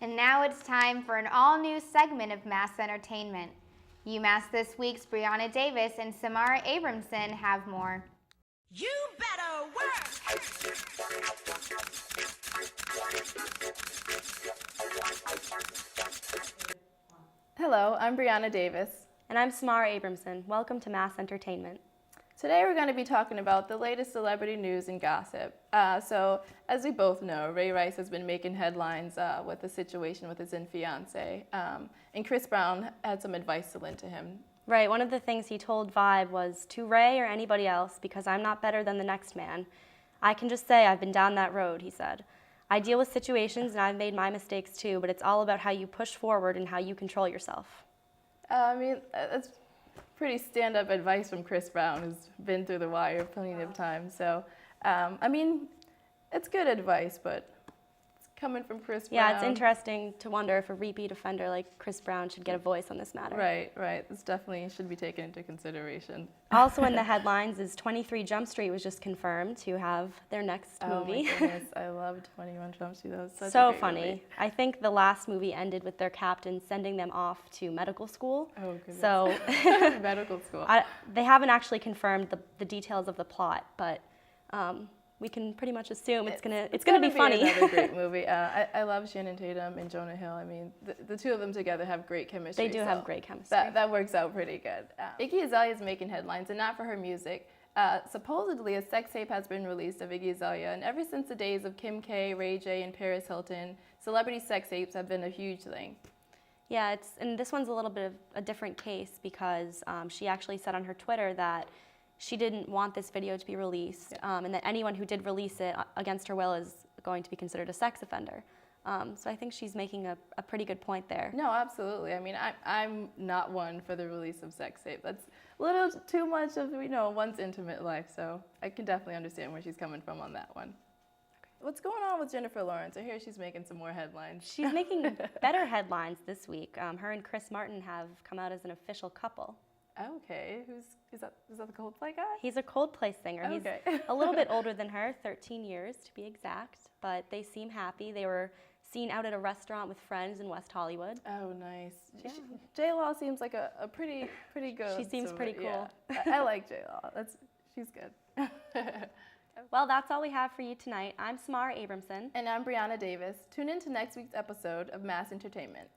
And now it's time for an all-new segment of Mass Entertainment. UMass This Week's Brianna Davis and Samara Abramson have more. You better work! Hello, I'm Brianna Davis. And I'm Samara Abramson. Welcome to Mass Entertainment. Today we're going to be talking about the latest celebrity news and gossip. So, as we both know, Ray Rice has been making headlines with the situation with his fiance, and Chris Brown had some advice to lend to him. Right, one of the things he told Vibe was, to Ray or anybody else, because I'm not better than the next man. I can just say I've been down that road, he said. I deal with situations and I've made my mistakes too, but it's all about how you push forward and how you control yourself. That's pretty stand-up advice from Chris Brown, who's been through the wire plenty of times. So, it's good advice, but it's coming from Chris Brown. Yeah, it's interesting to wonder if a repeat offender like Chris Brown should get a voice on this matter. Right. This definitely should be taken into consideration. Also in the headlines is 23 Jump Street was just confirmed to have their next movie. Oh my goodness, I loved 21 Jump Street. That was such So a great funny. movie. I think the last movie ended with their captain sending them off to medical school. Oh goodness. So medical school. they haven't actually confirmed the details of the plot, but we can pretty much assume it's gonna be funny. Another great movie. I love Channing Tatum and Jonah Hill. I mean, the two of them together have great chemistry. They do have great chemistry. That works out pretty good. Iggy Azalea is making headlines, and not for her music. Supposedly, a sex tape has been released of Iggy Azalea, and ever since the days of Kim K, Ray J, and Paris Hilton, celebrity sex tapes have been a huge thing. Yeah, and this one's a little bit of a different case because she actually said on her Twitter that she didn't want this video to be released, and that anyone who did release it against her will is going to be considered a sex offender. So I think she's making a pretty good point there. No, absolutely. I mean, I'm not one for the release of sex tape. That's a little too much of, one's intimate life, so I can definitely understand where she's coming from on that one. What's going on with Jennifer Lawrence? I hear she's making some more headlines. She's making better headlines this week. Her and Chris Martin have come out as an official couple. Okay, is that the Coldplay guy? He's a Coldplay singer. Okay. He's a little bit older than her, 13 years to be exact, but they seem happy. They were seen out at a restaurant with friends in West Hollywood. Oh, nice. Yeah. J-Law seems like a pretty good. She seems pretty cool. Yeah. I like J-Law. She's good. Well, that's all we have for you tonight. I'm Samara Abramson. And I'm Brianna Davis. Tune in to next week's episode of Mass Entertainment.